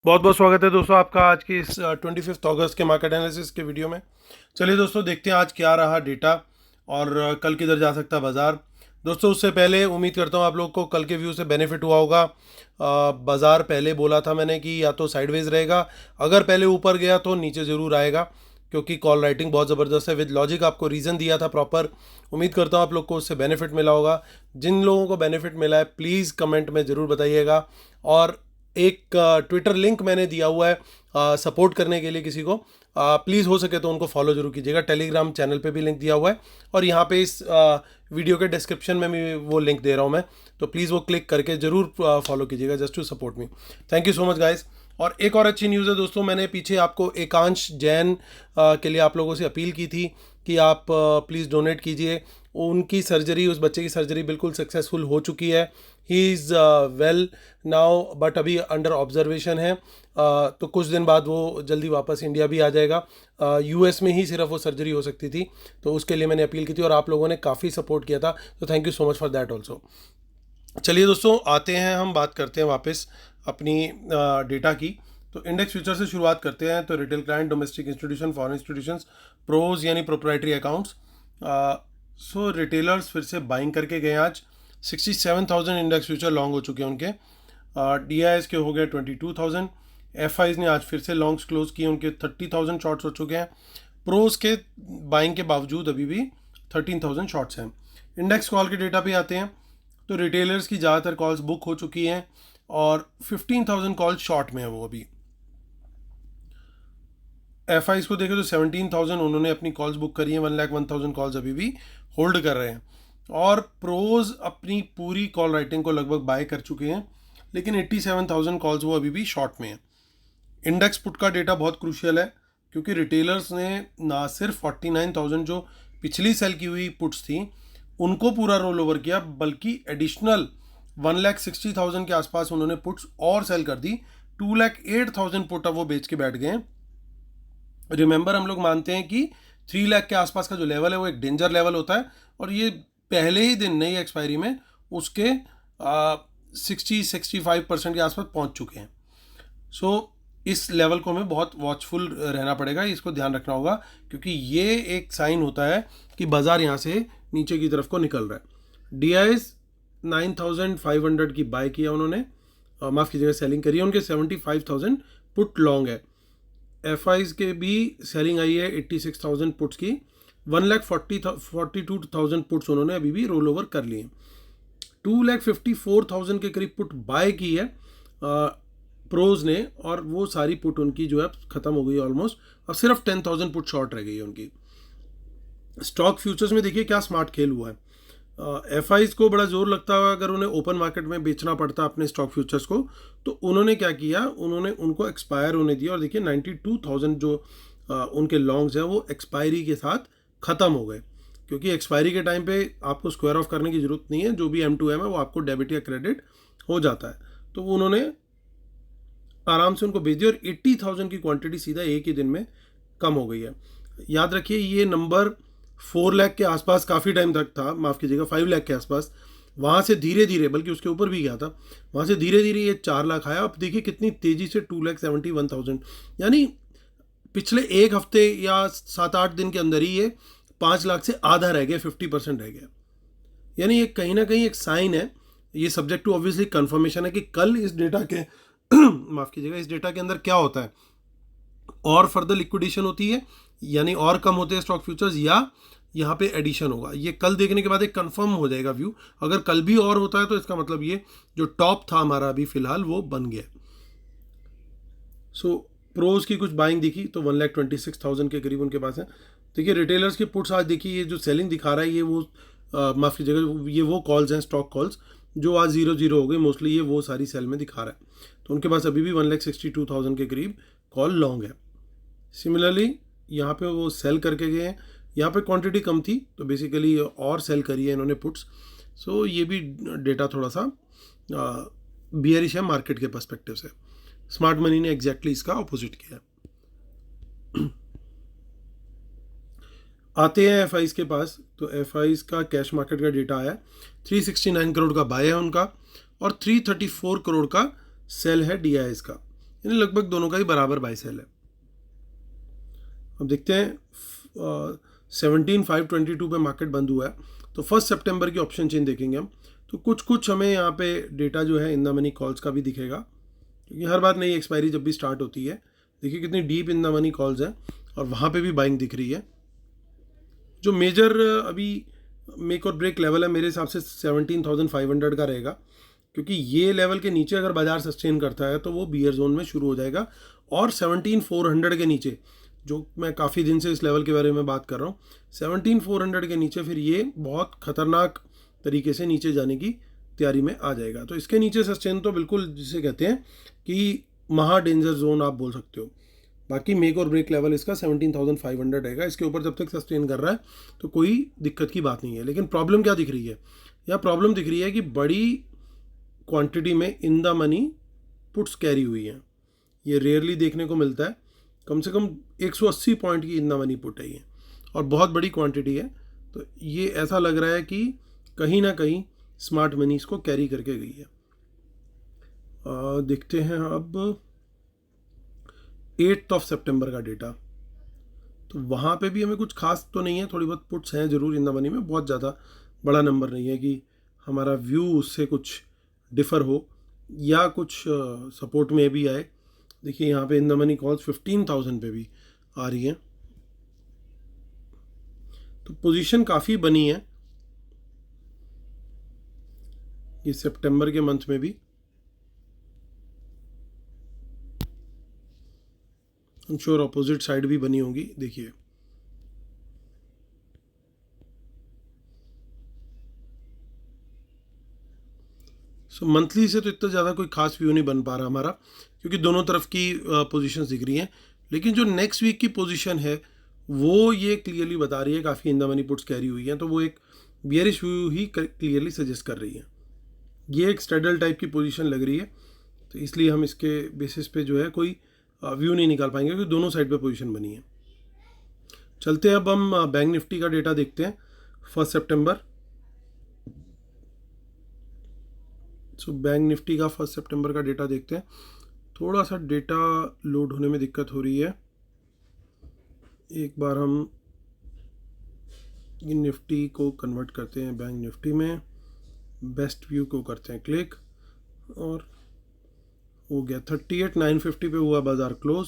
बहुत बहुत स्वागत है दोस्तों आपका आज की इस 25 अगस्त के मार्केट एनालिसिस के वीडियो में। चलिए दोस्तों देखते हैं आज क्या रहा डेटा और कल किधर जा सकता है बाज़ार। दोस्तों उससे पहले उम्मीद करता हूँ आप लोग को कल के व्यू से बेनिफिट हुआ होगा। बाज़ार पहले बोला था मैंने कि या तो साइडवेज रहेगा, अगर पहले ऊपर गया तो नीचे ज़रूर आएगा, क्योंकि कॉल राइटिंग बहुत ज़बरदस्त है। विद लॉजिक आपको रीज़न दिया था प्रॉपर। उम्मीद करता हूँ आप लोग को उससे बेनिफिट मिला होगा। जिन लोगों को बेनिफिट मिला है प्लीज़ कमेंट में ज़रूर बताइएगा। और एक ट्विटर लिंक मैंने दिया हुआ है सपोर्ट करने के लिए किसी को, प्लीज़ हो सके तो उनको फॉलो जरूर कीजिएगा। टेलीग्राम चैनल पे भी लिंक दिया हुआ है और यहाँ पे इस वीडियो के डिस्क्रिप्शन में भी वो लिंक दे रहा हूँ मैं, तो प्लीज़ वो क्लिक करके ज़रूर फॉलो कीजिएगा just to support me. Thank you so much guys. और एक और अच्छी न्यूज़ है दोस्तों, मैंने पीछे आपको एकांश जैन के लिए आप लोगों से अपील की थी कि आप प्लीज़ डोनेट कीजिए। उनकी सर्जरी, उस बच्चे की सर्जरी बिल्कुल सक्सेसफुल हो चुकी है। He is well now, but अभी अंडर ऑब्जर्वेशन है। तो कुछ दिन बाद वो जल्दी वापस इंडिया भी आ जाएगा। यूएस में ही सिर्फ वो सर्जरी हो सकती थी, तो उसके लिए मैंने अपील की थी और आप लोगों ने काफ़ी सपोर्ट किया था, तो thank you so much for that also. चलिए दोस्तों आते हैं, हम बात करते हैं वापस अपनी डेटा की। तो इंडेक्स फ्यूचर से शुरुआत करते हैं। तो retail client, domestic institution, foreign institutions, pros यानी प्रोप्राइटरी अकाउंट्स। सो रिटेलर्स फिर से बाइंग करके गए आज। 67,000 इंडेक्स फ्यूचर लॉन्ग हो चुके हैं उनके। डी आई एस के हो गए 22,000। एफ आईज ने आज फिर से लॉन्ग्स क्लोज किए, उनके 30,000 शॉर्ट्स हो चुके हैं। प्रोज के बाइंग के बावजूद अभी भी 13,000 शॉर्ट्स हैं। इंडेक्स कॉल के डेटा पे आते हैं। तो रिटेलर्स की ज़्यादातर कॉल्स बुक हो चुकी हैं और 15,000 कॉल शॉर्ट में है वो अभी। एफ आईज को देखें तो 17,000 उन्होंने अपनी कॉल्स बुक करी हैं। 1,01,000 कॉल्स अभी भी होल्ड कर रहे हैं। और प्रोज अपनी पूरी कॉल राइटिंग को लगभग बाय कर चुके हैं, लेकिन 87,000 कॉल्स वो अभी भी शॉर्ट में हैं। इंडेक्स पुट का डेटा बहुत क्रूशियल है, क्योंकि रिटेलर्स ने ना सिर्फ 49,000 जो पिछली सेल की हुई पुट्स थी उनको पूरा रोल ओवर किया, बल्कि एडिशनल 1,60,000 के आसपास उन्होंने पुट्स और सेल कर दी। 2,08,000 पुट अब वो बेच के बैठ गए। रिमेंबर, हम लोग मानते हैं कि 3 लाख के आसपास का जो लेवल है वो एक डेंजर लेवल होता है, और ये पहले ही दिन नई एक्सपायरी में उसके 60-65% के आसपास पहुंच चुके हैं। सो इस लेवल को हमें बहुत वॉचफुल रहना पड़ेगा, इसको ध्यान रखना होगा, क्योंकि ये एक साइन होता है कि बाजार यहाँ से नीचे की तरफ को निकल रहा है। डी आई एस 9,500 की बाय किया उन्होंने, माफ़ कीजिएगा सेलिंग करी है। उनके 75,000 पुट लॉन्ग है। एफ आईज के भी सेलिंग आई है 86,000 पुट्स की। 1,42,000 पुट्स उन्होंने अभी भी रोल ओवर कर लिए। 2,54,000 के करीब पुट बाय की है प्रोज ने, और वो सारी पुट उनकी जो है ख़त्म हो गई ऑलमोस्ट। अब सिर्फ 10,000 पुट शॉर्ट रह गई है उनकी। स्टॉक फ्यूचर्स में देखिए क्या स्मार्ट खेल हुआ है। एफ आईज को बड़ा जोर लगता है अगर उन्हें ओपन मार्केट में बेचना पड़ता अपने स्टॉक फ्यूचर्स को, तो उन्होंने क्या किया, उन्होंने उनको एक्सपायर होने दिया। और देखिए 92,000 जो उनके लॉन्ग्स हैं वो एक्सपायरी के साथ ख़त्म हो गए, क्योंकि एक्सपायरी के टाइम पे आपको स्क्वायर ऑफ करने की ज़रूरत नहीं है। जो भी M2M है वो आपको डेबिट या क्रेडिट हो जाता है। तो उन्होंने आराम से उनको भेज दिया और 80,000 की क्वांटिटी सीधा एक ही दिन में कम हो गई है। याद रखिए ये नंबर 4 लाख के आसपास काफ़ी टाइम तक था, माफ़ कीजिएगा 5 लाख के आसपास। वहाँ से धीरे धीरे, बल्कि उसके ऊपर भी गया था, वहाँ से धीरे धीरे ये 4 लाख आया। अब देखिए कितनी तेज़ी से 2,71,000, यानी पिछले एक हफ्ते या 7-8 दिन के अंदर ही ये 5 लाख से आधा रह गया, 50% रह गया। यानी ये कहीं ना कहीं एक साइन है। ये सब्जेक्ट टू ऑब्वियसली कंफर्मेशन है कि कल इस डेटा के माफ़ कीजिएगा इस डेटा के अंदर क्या होता है, और फर्दर लिक्विडेशन होती है, यानी और कम होते हैं स्टॉक फ्यूचर्स, या यहाँ पे एडिशन होगा। ये कल देखने के बाद एक कंफर्म हो जाएगा व्यू। अगर कल भी और होता है तो इसका मतलब ये जो टॉप था हमारा अभी फिलहाल वो बन गया। सो प्रोज की कुछ बाइंग दिखी तो 1,26,000 के करीब उनके पास है। देखिए रिटेलर्स के पुट्स आज देखिए, ये जो सेलिंग दिखा रहा है ये वो माफ़ कीजिएगा ये वो कॉल्स हैं, स्टॉक कॉल्स जो आज 0-0 हो गई मोस्टली, ये वो सारी सेल में दिखा रहा है। तो उनके पास अभी भी 1,62,000 के करीब कॉल लॉन्ग है। सिमिलरली यहाँ पे वो सेल करके गए हैं। यहाँ पे क्वांटिटी कम थी तो बेसिकली और सेल करी है इन्होंने पुट्स। सो ये भी डेटा थोड़ा सा बियरिश है मार्केट के पर्सपेक्टिव से। स्मार्ट मनी ने एग्जैक्टली इसका अपोजिट किया। आते हैं एफ आईज के पास। तो एफ आईज का कैश मार्केट का डेटा आया, 369 करोड़ का बाय है उनका और 334 करोड़ का सेल है डी आई एस का। यानी लगभग दोनों का ही बराबर बाय सेल है। अब देखते हैं 17,522 पे मार्केट बंद हुआ है, तो 1 सितंबर की ऑप्शन चेन देखेंगे हम, तो कुछ हमें यहाँ पे डेटा जो है इन द मनी कॉल्स का भी दिखेगा, क्योंकि हर बार नई एक्सपायरी जब भी स्टार्ट होती है, देखिए कितनी deep in the money calls हैं और वहाँ पे भी बाइंग दिख रही है। जो मेजर अभी मेक और ब्रेक लेवल है मेरे हिसाब से 17,500 का रहेगा, क्योंकि ये लेवल के नीचे अगर बाजार सस्टेन करता है तो वो बियर जोन में शुरू हो जाएगा, और 17,400 के नीचे, जो मैं काफ़ी दिन से इस लेवल के बारे में बात कर रहा हूँ, 17,400 के नीचे फिर ये बहुत खतरनाक तरीके से नीचे जाने की तैयारी में आ जाएगा। तो इसके नीचे सस्टेन तो बिल्कुल जिसे कहते हैं कि महा डेंजर जोन आप बोल सकते हो। बाकी मेक और ब्रेक लेवल इसका 17,500 रहेगा, इसके ऊपर जब तक सस्टेन कर रहा है तो कोई दिक्कत की बात नहीं है। लेकिन प्रॉब्लम क्या दिख रही है, या प्रॉब्लम दिख रही है कि बड़ी क्वांटिटी में in the money puts carry हुई हैं। ये रेयरली देखने को मिलता है, कम से कम 180 पॉइंट की इन द मनी पुट है ये, और बहुत बड़ी क्वांटिटी है। तो ये ऐसा लग रहा है कि कहीं ना कहीं स्मार्ट मनी इसको कैरी करके गई है। देखते हैं अब 8 सितंबर का डेटा, तो वहाँ पे भी हमें कुछ खास तो नहीं है, थोड़ी बहुत पुट्स हैं ज़रूर इन द मनी में, बहुत ज़्यादा बड़ा नंबर नहीं है कि हमारा व्यू उससे कुछ डिफ़र हो या कुछ सपोर्ट में भी आए। देखिए यहाँ पे इन द मनी कॉल्स 15,000 पे भी आ रही हैं, तो पोजीशन काफ़ी बनी है ये सितंबर के मंथ में भी। I'm श्योर अपोजिट साइड भी बनी होगी। देखिए मंथली से तो इतना ज़्यादा कोई खास व्यू नहीं बन पा रहा हमारा, क्योंकि दोनों तरफ की पोजीशंस दिख रही हैं। लेकिन जो नेक्स्ट वीक की पोजीशन है वो ये क्लियरली बता रही है, काफ़ी in the money puts carry हुई हैं, तो वो एक बियरिश व्यू ही क्लियरली सजेस्ट कर रही है। ये एक स्ट्रेडल टाइप की पोजीशन लग रही है, तो इसलिए हम इसके बेसिस पे जो है कोई व्यू नहीं निकाल पाएंगे, क्योंकि दोनों साइड पे पोजीशन बनी है। चलते हैं अब हम बैंक निफ्टी का डेटा देखते हैं 1 सितंबर। सो बैंक निफ्टी का 1 सितंबर का डेटा देखते हैं। थोड़ा सा डेटा लोड होने में दिक्कत हो रही है, एक बार हम निफ्टी को कन्वर्ट करते हैं बैंक निफ्टी में, बेस्ट व्यू को करते हैं क्लिक, और हो गया 38,950 पे हुआ बाजार क्लोज।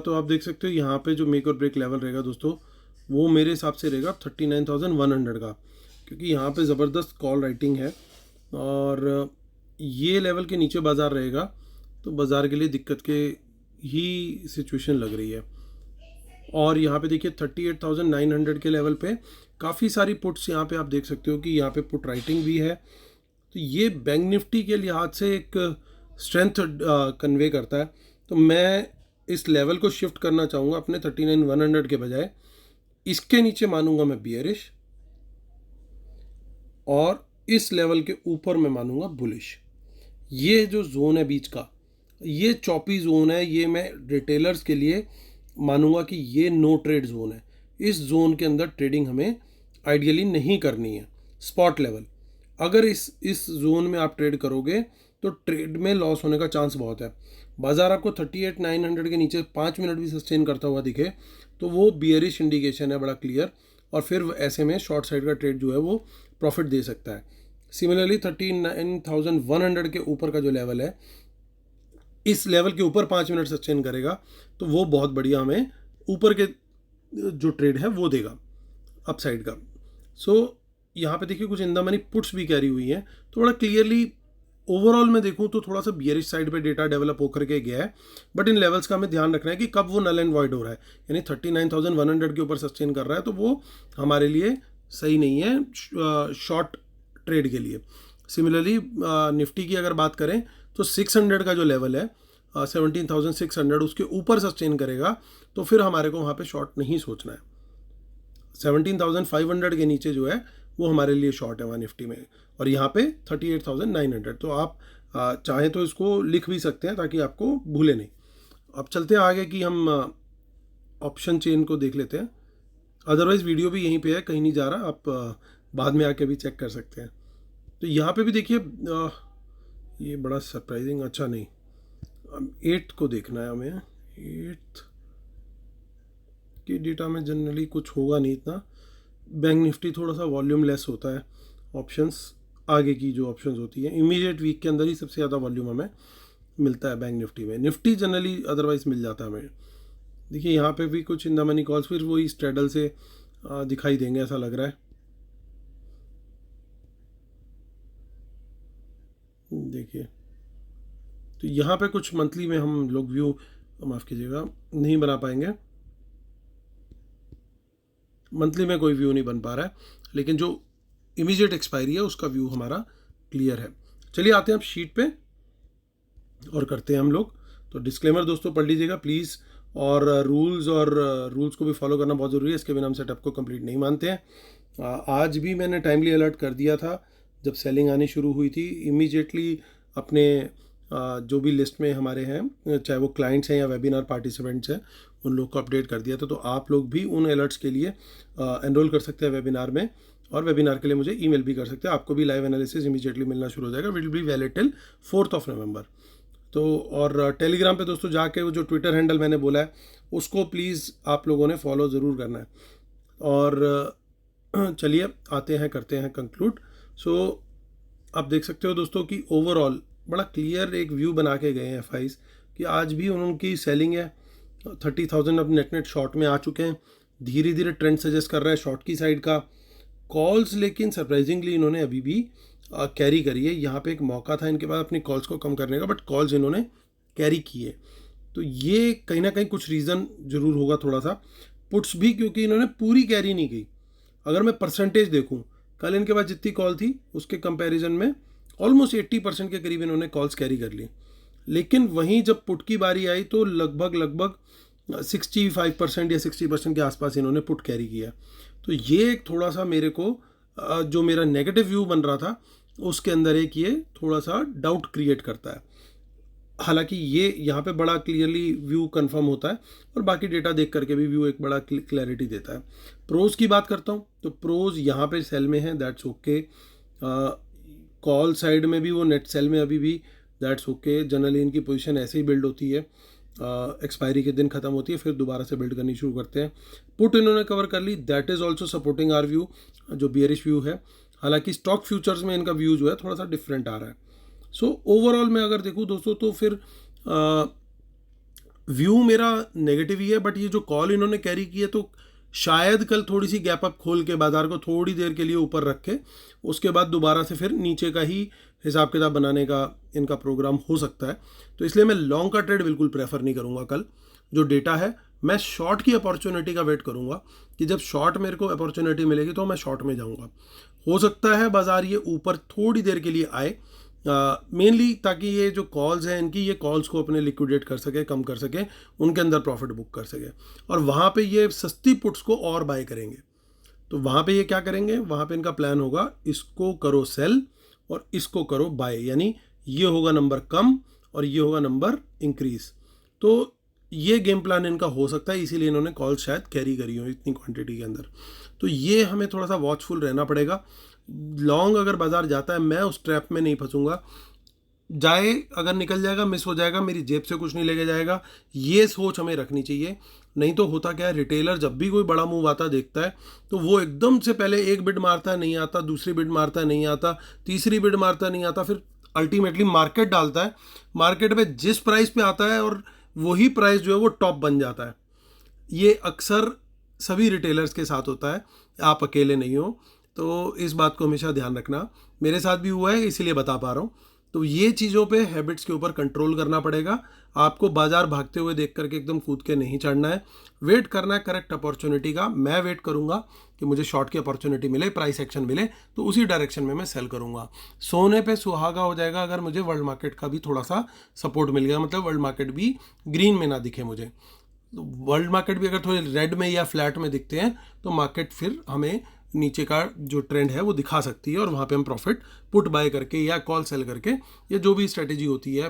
तो आप देख सकते हो यहाँ पे जो मेक और ब्रेक लेवल रहेगा दोस्तों, वो मेरे हिसाब से रहेगा 39,100 का, क्योंकि यहाँ पे ज़बरदस्त कॉल राइटिंग है, और ये लेवल के नीचे बाज़ार रहेगा तो बाज़ार के लिए दिक्कत के ही सिचुएशन लग रही है। और यहाँ पे देखिए 38,900 के लेवल पे काफ़ी सारी पुट्स यहाँ पे आप देख सकते हो कि यहाँ पे पुट राइटिंग भी है, तो ये बैंक निफ्टी के लिहाज से एक स्ट्रेंथ कन्वे करता है। तो मैं इस लेवल को शिफ्ट करना चाहूँगा अपने 39,100 के बजाय, इसके नीचे मानूंगा मैं बियरिश, और इस लेवल के ऊपर मैं मानूंगा बुलिश। ये जो जोन है बीच का, ये चॉपी जोन है, ये मैं रिटेलर्स के लिए मानूंगा कि ये नो ट्रेड जोन है। इस जोन के अंदर ट्रेडिंग हमें आइडियली नहीं करनी है। स्पॉट लेवल, अगर इस जोन में आप ट्रेड करोगे तो ट्रेड में लॉस होने का चांस बहुत है। बाजार आपको 38,900 के नीचे 5 मिनट भी सस्टेन करता हुआ दिखे तो वो बियरिश इंडिकेशन है बड़ा क्लियर, और फिर ऐसे में शॉर्ट साइड का ट्रेड जो है वो प्रॉफिट दे सकता है। सिमिलरली 39,100 के ऊपर का जो लेवल है, इस लेवल के ऊपर 5 मिनट सस्टेन करेगा तो वो बहुत बढ़िया हमें ऊपर के जो ट्रेड है वो देगा अपसाइड का। सो यहाँ पे देखिए कुछ इन द मनी पुट्स भी कैरी हुई हैं, तो बड़ा क्लियरली ओवरऑल में देखूँ तो थोड़ा सा बियरिश साइड पे डेटा डेवलप होकर के गया है, बट इन लेवल्स का हमें ध्यान रखना है कि कब वो नल एंड वॉइड हो रहा है, यानी 39,100 के ऊपर सस्टेन कर रहा है तो वो हमारे लिए सही नहीं है शॉर्ट ट्रेड के लिए। सिमिलरली निफ्टी की अगर बात करें तो 600 का जो लेवल है 17,600, उसके ऊपर सस्टेन करेगा तो फिर हमारे को वहाँ पे शॉर्ट नहीं सोचना है। 17,500 के नीचे जो है वो हमारे लिए शॉर्ट है वहाँ निफ्टी में, और यहाँ पे 38,900। तो आप चाहें तो इसको लिख भी सकते हैं ताकि आपको भूले नहीं। अब चलते हैं आगे कि हम ऑप्शन चेन को देख लेते हैं, अदरवाइज़ वीडियो भी यहीं पे है, कहीं नहीं जा रहा, आप बाद में आके भी चेक कर सकते हैं। तो यहाँ पे भी देखिए ये बड़ा सरप्राइजिंग, अच्छा नहीं, 8 को देखना है हमें। 8 के डेटा में जनरली कुछ होगा नहीं इतना। बैंक निफ्टी थोड़ा सा वॉल्यूम लेस होता है, ऑप्शंस आगे की जो ऑप्शंस होती है इमीडिएट वीक के अंदर ही सबसे ज़्यादा वॉल्यूम हमें मिलता है बैंक निफ्टी में। निफ्टी जनरली अदरवाइज मिल जाता है हमें। देखिए यहाँ पे भी कुछ इन द मनी कॉल्स फिर वही स्ट्रेडल से दिखाई देंगे ऐसा लग रहा है। देखिए तो यहाँ पे कुछ मंथली में हम लोग व्यू, माफ़ कीजिएगा, नहीं बना पाएंगे। मंथली में कोई व्यू नहीं बन पा रहा है, लेकिन जो इमीडिएट एक्सपायरी है उसका व्यू हमारा क्लियर है। चलिए आते हैं अब शीट पे और करते हैं हम लोग। तो डिस्क्लेमर दोस्तों पढ़ लीजिएगा प्लीज़, और रूल्स को भी फॉलो करना बहुत ज़रूरी है, इसके बिना हम सेटअप को कंप्लीट नहीं मानते हैं। आज भी मैंने टाइमली अलर्ट कर दिया था जब सेलिंग आनी शुरू हुई थी, इमीडिएटली अपने जो भी लिस्ट में हमारे हैं, चाहे वो क्लाइंट्स हैं या वेबिनार पार्टिसिपेंट्स हैं, उन लोग को अपडेट कर दिया था। तो आप लोग भी उन अलर्ट्स के लिए एनरोल कर सकते हैं वेबिनार में, और वेबिनार के लिए मुझे ईमेल भी कर सकते हैं। आपको भी लाइव एनालिसिस इमीडिएटली मिलना शुरू हो जाएगा, विल बी वैलिड टिल 4 नवंबर। तो और टेलीग्राम पे दोस्तों जाके वो जो ट्विटर हैंडल मैंने बोला है उसको प्लीज़ आप लोगों ने फॉलो ज़रूर करना है। और चलिए आते हैं, करते हैं कंक्लूड। सो आप देख सकते हो दोस्तों कि ओवरऑल बड़ा क्लियर एक व्यू बना के गए हैं एफआईज कि आज भी उनकी सेलिंग है। 30,000 अब नेट शॉर्ट में आ चुके हैं, धीरे धीरे ट्रेंड सजेस्ट कर रहा है शॉर्ट की साइड का। कॉल्स लेकिन सरप्राइजिंगली इन्होंने अभी भी कैरी करी है। यहाँ पे एक मौका था इनके पास अपनी कॉल्स को कम करने का, बट कॉल्स इन्होंने कैरी किए। तो ये कहीं ना कहीं कुछ रीज़न ज़रूर होगा थोड़ा सा। पुट्स भी क्योंकि इन्होंने पूरी कैरी नहीं की। अगर मैं परसेंटेज देखूँ, कल इनके पास जितनी कॉल थी उसके कंपैरिजन में ऑलमोस्ट 80% के करीब इन्होंने कॉल्स कैरी कर ली। लेकिन वहीं जब पुट की बारी आई तो लगभग 65% या 60% के आसपास इन्होंने पुट कैरी किया। तो ये एक थोड़ा सा मेरे को जो मेरा नेगेटिव व्यू बन रहा था उसके अंदर एक ये थोड़ा सा डाउट क्रिएट करता है। हालांकि ये यहाँ पे बड़ा क्लियरली व्यू कंफर्म होता है, और बाकी डेटा देख करके भी व्यू एक बड़ा क्लैरिटी देता है। प्रोज की बात करता हूँ तो प्रोज यहाँ पे सेल में है, दैट्स ओके। कॉल साइड में भी वो नेट सेल में अभी भी, दैट्स ओके। जनरली इनकी पोजीशन ऐसे ही बिल्ड होती है, एक्सपायरी के दिन खत्म होती है फिर दोबारा से बिल्ड करनी शुरू करते हैं। पुट इन्होंने कवर कर ली, that is also supporting our view, जो बियरिश व्यू है। हालांकि स्टॉक फ्यूचर्स में इनका व्यू जो है थोड़ा सा डिफरेंट आ रहा है। सो ओवरऑल मैं अगर देखूँ दोस्तों तो फिर व्यू मेरा नेगेटिव ही है, बट ये जो कॉल इन्होंने कैरी की है तो शायद कल थोड़ी सी गैप अप खोल के बाजार को थोड़ी देर के लिए ऊपर रख के उसके बाद दोबारा से फिर नीचे का ही हिसाब किताब बनाने का इनका प्रोग्राम हो सकता है। तो इसलिए मैं लॉन्ग का ट्रेड बिल्कुल प्रेफर नहीं करूँगा कल। जो डेटा है मैं शॉर्ट की अपॉर्चुनिटी का वेट करूँगा कि जब शॉर्ट मेरे को अपॉर्चुनिटी मिलेगी तो मैं शॉर्ट में जाऊँगा। हो सकता है बाजार ये ऊपर थोड़ी देर के लिए आए, मेनली ताकि ये जो कॉल्स हैं इनकी, ये कॉल्स को अपने लिक्विडेट कर सके, कम कर सके, उनके अंदर प्रॉफिट बुक कर सके, और वहाँ पे ये सस्ती पुट्स को और बाय करेंगे। तो वहाँ पे ये क्या करेंगे, वहाँ पे इनका प्लान होगा इसको करो सेल और इसको करो बाय, यानी ये होगा नंबर कम और ये होगा नंबर इंक्रीज। तो ये गेम प्लान इनका हो सकता है, इसीलिए इन्होंने कॉल शायद कैरी करी हो इतनी क्वांटिटी के अंदर। तो ये हमें थोड़ा सा वॉचफुल रहना पड़ेगा। लॉन्ग अगर बाजार जाता है मैं उस ट्रैप में नहीं फंसूंगा। जाए, अगर निकल जाएगा, मिस हो जाएगा, मेरी जेब से कुछ नहीं लेके जाएगा, ये सोच हमें रखनी चाहिए। नहीं तो होता क्या है, रिटेलर जब भी कोई बड़ा मूव आता देखता है तो वो एकदम से पहले एक बिड मारता है, नहीं आता, दूसरी बिड मारता है, नहीं आता, तीसरी बिड मारता है, नहीं आता, फिर अल्टीमेटली मार्केट डालता है। मार्केट में जिस प्राइस पे आता है और वही प्राइस जो है वो टॉप बन जाता है। ये अक्सर सभी रिटेलर्स के साथ होता है, आप अकेले नहीं हो। तो इस बात को हमेशा ध्यान रखना, मेरे साथ भी हुआ है इसीलिए बता पा रहा हूँ। तो ये चीज़ों पे, हैबिट्स के ऊपर कंट्रोल करना पड़ेगा। आपको बाजार भागते हुए देख करके एकदम कूद के नहीं चढ़ना है, वेट करना है करेक्ट अपॉर्चुनिटी का। मैं वेट करूंगा कि मुझे शॉर्ट की अपॉर्चुनिटी मिले, प्राइस एक्शन मिले, तो उसी डायरेक्शन में मैं सेल करूंगा। सोने पे सुहागा हो जाएगा अगर मुझे वर्ल्ड मार्केट का भी थोड़ा सा सपोर्ट मिल गया, मतलब वर्ल्ड मार्केट भी ग्रीन में ना दिखे मुझे। तो वर्ल्ड मार्केट भी अगर थोड़े रेड में या फ्लैट में दिखते हैं तो मार्केट फिर हमें नीचे का जो ट्रेंड है वो दिखा सकती है, और वहाँ पे हम प्रॉफिट पुट बाय करके या कॉल सेल करके, ये जो भी स्ट्रेटेजी होती है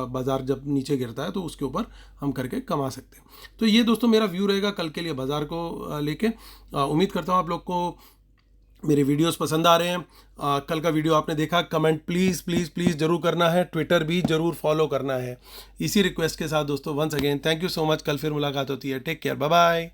बाजार जब नीचे गिरता है तो उसके ऊपर हम करके कमा सकते हैं। तो ये दोस्तों मेरा व्यू रहेगा कल के लिए बाजार को लेके। उम्मीद करता हूँ आप लोग को मेरे वीडियोस पसंद आ रहे हैं, कल का वीडियो आपने देखा, कमेंट प्लीज़ प्लीज़ प्लीज़ ज़रूर करना है, ट्विटर भी ज़रूर फॉलो करना है। इसी रिक्वेस्ट के साथ दोस्तों once again thank you so much. कल फिर मुलाकात होती है। Take care, bye bye.